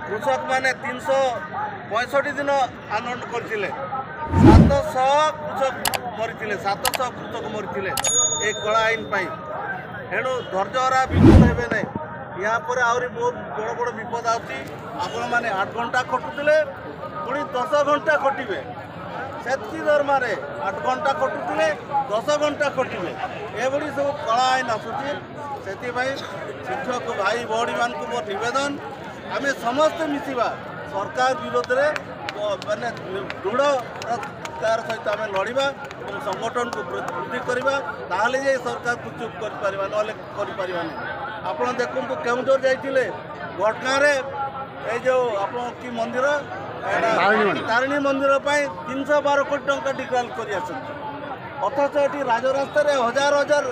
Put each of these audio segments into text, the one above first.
कृषक मैंने 365 दिन आंदोलन करते 700 कृषक मरी 700 कृषक मरी एक कला आईन तेणु धैर्यहरा विपद हे ना या आहरी बहुत बड़ बड़ विपद आपण मैंने 8 घंटा खटुले पुणी 10 घंटा खटिबे सेतकी दरमारे 8 घंटा खटुले 10 घंटा खटिबे एभली सब कला आईन आसूची से शिक्षक भाई भौणी मान मोर नवेदन आम समस्ते मिसिबा सरकार विरोध में माने दृढ़ तार सहित आम लड़वा और संगठन को वृद्धि करवा ताहले जे सरकार को चुप कर परिबा नले करि परिबा नहीं। आपण देखंतु केउंझर जाइतिले घटगाँव ए जो आपण की मंदिर तारिणी मंदिर पर 312 कोटी टंका डिक्लेयर कर अथच ये राजरास्तार हजार हजार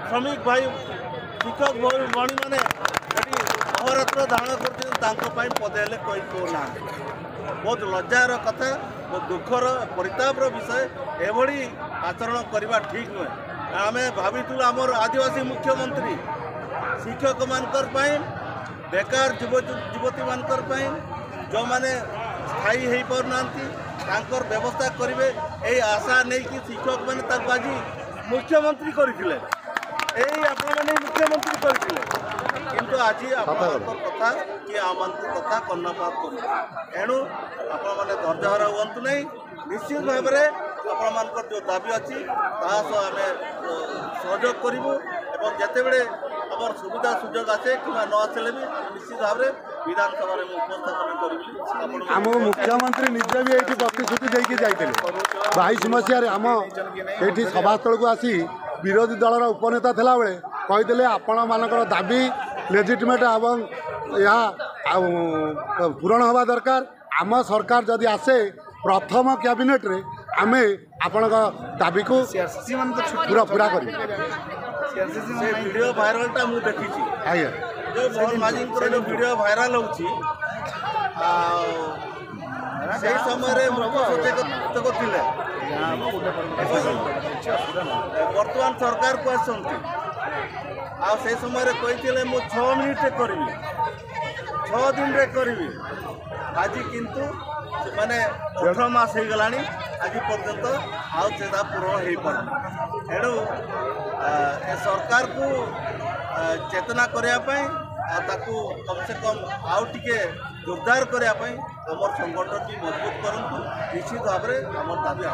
श्रमिक भाई शिक्षक भणी मैंने अहरात्र धारण कर पदे कहना बहुत लज्जार कथा बहुत दुखर परितापर विषय एभली आचरण करवा ठीक नुहे। आम भाविलु आमर आदिवासी मुख्यमंत्री शिक्षक मानकर बेकार युवती मानकर जो मैंने स्थायी हो पारना व्यवस्था करेंगे यही आशा नहीं कि शिक्षक मैंने आज मुख्यमंत्री करते आपने मुख्यमंत्री करते किंतु आज कथा कि आम कथा कर्णपात कर एणु आपने धैर्यहरा हूँ नहीं निश्चित भाव में आपण जो दाबी अच्छी आम सहयोग करूँ और जितेबले आम सुविधा सुजोग आसे कि न आसले भी निश्चित भाव में विधानसभा में उपस्थापन करी आम मुख्यमंत्री निजे भी ये प्रतिश्रुति देकी जाते 22 मसीह आम ये सभास्थल को आसी विरोधी दलर उपनेता थिला बेले कहीदे आपण मानकर दाबी लेजिटिमेट एवं यह पूरण हवा दरकार आम सरकार जदि आसे प्रथम कैबिनेट रे आमे आपण दाबी को पूरा पूरा कर वीडियो भाइरालटा मु देखी आज्ञा जो मोहन माझी जो वीडियो भाइराल होची से समय मुख्य सचेतक थे बर्तमान सरकार को आसती से समय कही मु 6 मिनिट करी 6 दिन रे करी आज किंतु माने 18 मास हो गला आज पर्यंत आउटा पूरण हो पार तेणु सरकार को चेतना करने ताकू कम से कम आउ टिके जोरदार करने आम संगठन की मजबूत करूँ निश्चित भाव में आम दाबी